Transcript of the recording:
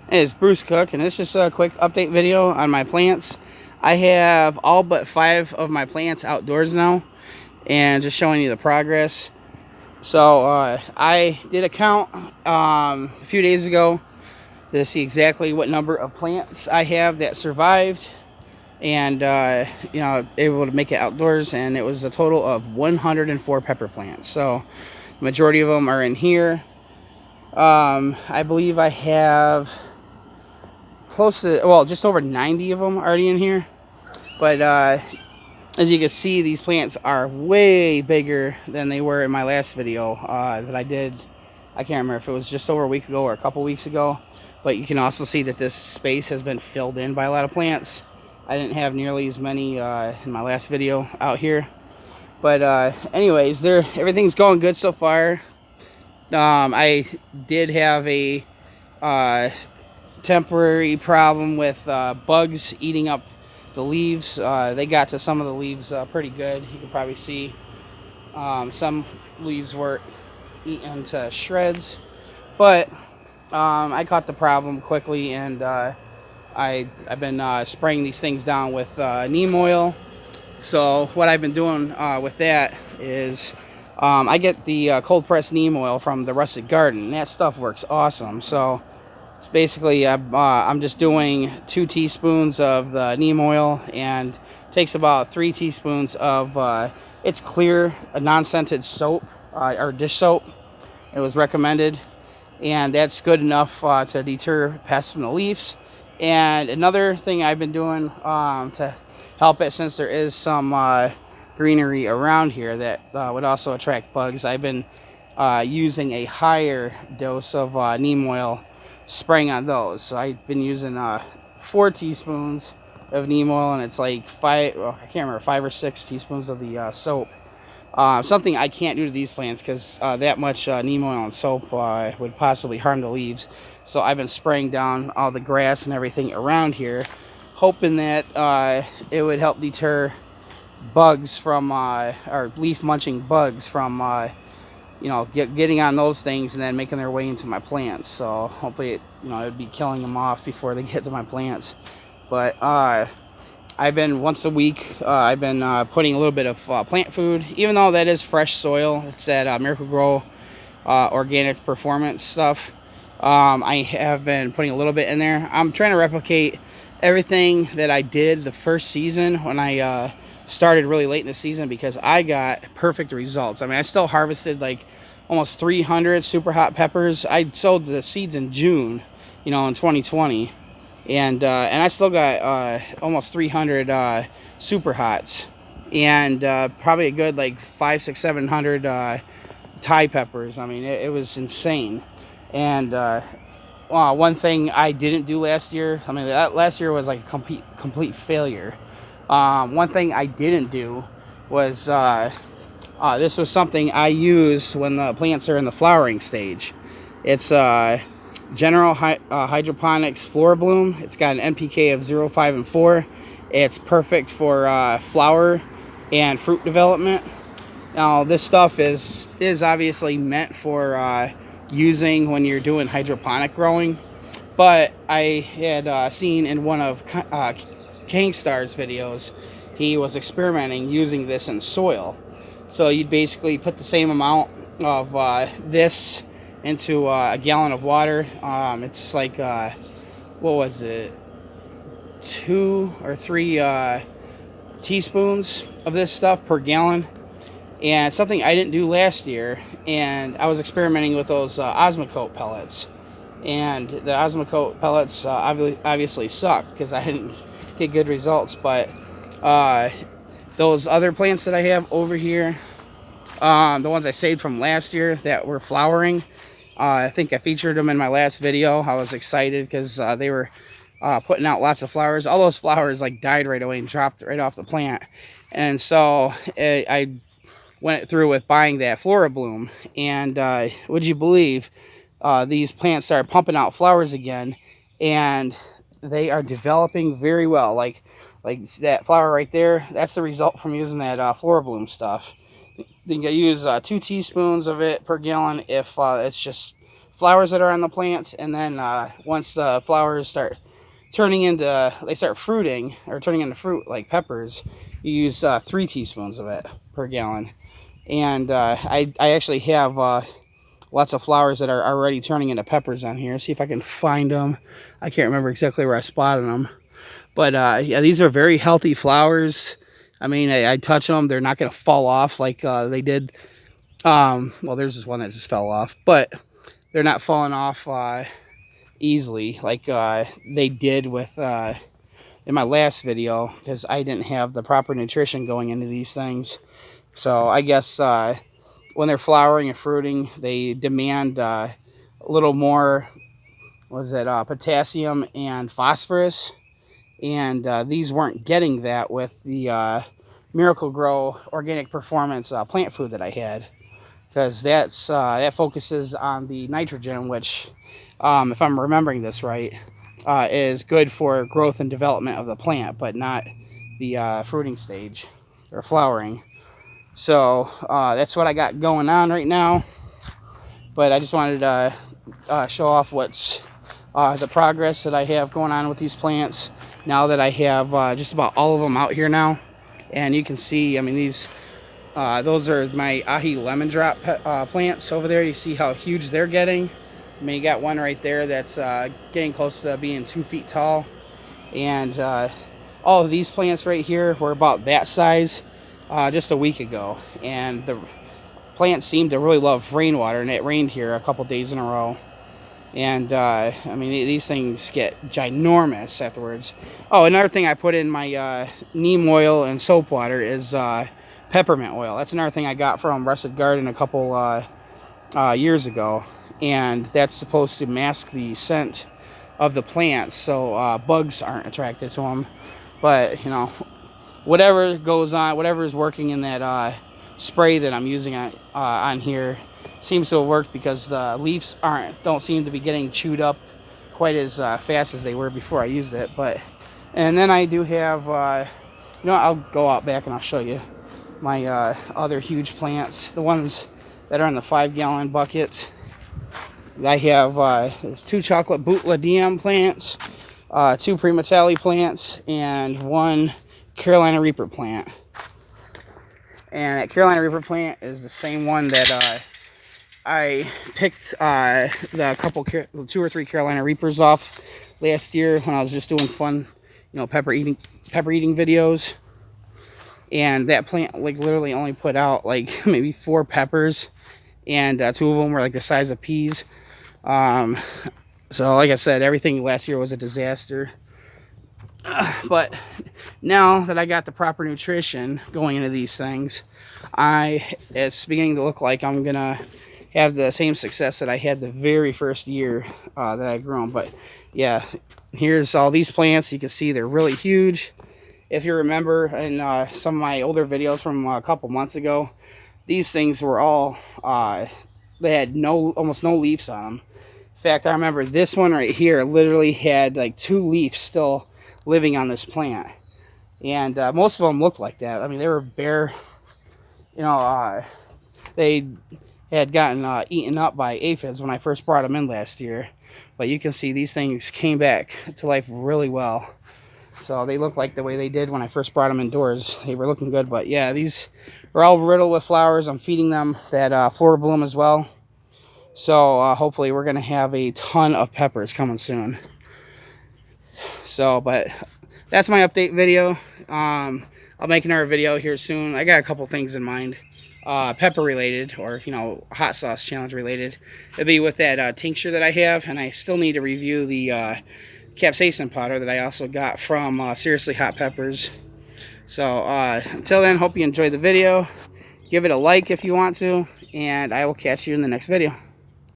Hey, it's Bruce Cook, and it's just a quick update video on my plants. I have all but 5 of my plants outdoors now, and just showing you the progress. So I did a count a few days ago to see exactly what number of plants I have that survived, and able to make it outdoors, and it was a total of 104 pepper plants. So the majority of them are in here. I believe I have close to, well, just over 90 of them already in here. But as you can see, these plants are way bigger than they were in my last video that I did. I can't remember if it was just over a week ago or a couple weeks ago. But you can also see that this space has been filled in by a lot of plants. I didn't have nearly as many in my last video out here. But anyways, everything's going good so far. I did have a temporary problem with bugs eating up the leaves. They got to some of the leaves pretty good. You can probably see some leaves were eaten to shreds, but I caught the problem quickly, and I've been spraying these things down with neem oil. So what I've been doing with that is I get the cold pressed neem oil from the Rustic Garden, and that stuff works awesome. So it's basically I'm just doing 2 teaspoons of the neem oil, and it takes about 3 teaspoons of it's clear, a non-scented soap or dish soap. It was recommended, and that's good enough to deter pests from the leaves. And another thing I've been doing to help it, since there is some greenery around here that would also attract bugs, I've been using a higher dose of neem oil, spraying on those. So I've been using 4 teaspoons of neem oil, and it's like I can't remember, 5 or 6 teaspoons of the soap. Something I can't do to these plants because that much neem oil and soap would possibly harm the leaves. So I've been spraying down all the grass and everything around here, hoping that it would help deter bugs from, or leaf munching bugs from, getting on those things and then making their way into my plants. So hopefully it would be killing them off before they get to my plants. But I've been once a week, I've been putting a little bit of plant food, even though that is fresh soil. It's that Miracle Grow organic performance stuff. I have been putting a little bit in there. I'm trying to replicate everything that I did the first season when I started really late in the season, because I got perfect results. I mean, I still harvested like almost 300 Superhot peppers. I sowed the seeds in June, in 2020, and I still got almost 300 Superhots, and probably a good like 500, 600, 700 Thai peppers. I mean, it was insane. And one thing I didn't do last year, I mean, last year was like a complete failure. One thing I didn't do was this was something I use when the plants are in the flowering stage. It's General Hydroponics Flora Bloom. It's got an NPK of 0, 5, and 4. It's perfect for flower and fruit development. Now, this stuff is obviously meant for using when you're doing hydroponic growing, but I had seen in one of Kangstar's videos, he was experimenting using this in soil. So you'd basically put the same amount of this into a gallon of water. It's like what was it, 2 or 3 teaspoons of this stuff per gallon. And it's something I didn't do last year, and I was experimenting with those Osmocote pellets, and the Osmocote pellets obviously sucked because I didn't get good results. But those other plants that I have over here, the ones I saved from last year that were flowering, I think I featured them in my last video. I was excited because they were putting out lots of flowers. All those flowers like died right away and dropped right off the plant, and so I went through with buying that Flora Bloom, and would you believe these plants started pumping out flowers again, and they are developing very well. Like that flower right there, that's the result from using that Flora Bloom stuff. You can use 2 teaspoons of it per gallon if it's just flowers that are on the plants, and then once the flowers start turning into, they start fruiting or turning into fruit like peppers, you use 3 teaspoons of it per gallon. And I actually have lots of flowers that are already turning into peppers on here. See if I can find them. I can't remember exactly where I spotted them. But yeah, these are very healthy flowers. I mean, I touch them. They're not going to fall off like they did. Well, there's this one that just fell off. But they're not falling off easily like they did with in my last video, because I didn't have the proper nutrition going into these things. So I guess when they're flowering and fruiting, they demand a little more, potassium and phosphorus. And these weren't getting that with the Miracle Grow Organic Performance plant food that I had, because that focuses on the nitrogen, which, if I'm remembering this right, is good for growth and development of the plant, but not the fruiting stage or flowering. So that's what I got going on right now. But I just wanted to show off what's the progress that I have going on with these plants now that I have just about all of them out here now. And you can see, I mean, those are my ahi lemon drop plants over there. You see how huge they're getting. I mean, you got one right there that's getting close to being 2 feet tall. And all of these plants right here were about that size just a week ago. And the plants seem to really love rainwater, and it rained here a couple days in a row. And I mean, these things get ginormous afterwards. Oh, another thing I put in my neem oil and soap water is peppermint oil. That's another thing I got from Rusted Garden a couple years ago. And that's supposed to mask the scent of the plants, so bugs aren't attracted to them. But, you know, whatever goes on, whatever is working in that spray that I'm using on here seems to have worked, because the leaves don't seem to be getting chewed up quite as fast as they were before I used it. And then I do have, I'll go out back and I'll show you my other huge plants, the ones that are in the 5-gallon buckets. I have 2 chocolate Bootla DM plants, 2 Primatali plants, and 1 Carolina Reaper plant. And that Carolina Reaper plant is the same one that I picked the 2 or 3 Carolina Reapers off last year when I was just doing fun, pepper eating videos. And that plant like literally only put out like maybe 4 peppers, and 2 of them were like the size of peas. So like I said, everything last year was a disaster. But now that I got the proper nutrition going into these things, it's beginning to look like I'm gonna have the same success that I had the very first year that I grew them. But yeah, here's all these plants. You can see they're really huge. If you remember in some of my older videos from a couple months ago, these things were all they had almost no leaves on them. In fact, I remember this one right here literally had like 2 leaves still living on this plant. And most of them looked like that. I mean, they were bare, they had gotten eaten up by aphids when I first brought them in last year. But you can see these things came back to life really well. So they look like the way they did when I first brought them indoors. They were looking good. But yeah, these are all riddled with flowers. I'm feeding them that Flora Bloom as well. So hopefully we're going to have a ton of peppers coming soon. So, but that's my update video. I'll make another video here soon. I got a couple things in mind. Pepper related, or hot sauce challenge related. It'll be with that tincture that I have, and I still need to review the capsaicin powder that I also got from Seriously Hot Peppers. So until then, hope you enjoyed the video. Give it a like if you want to, and I will catch you in the next video.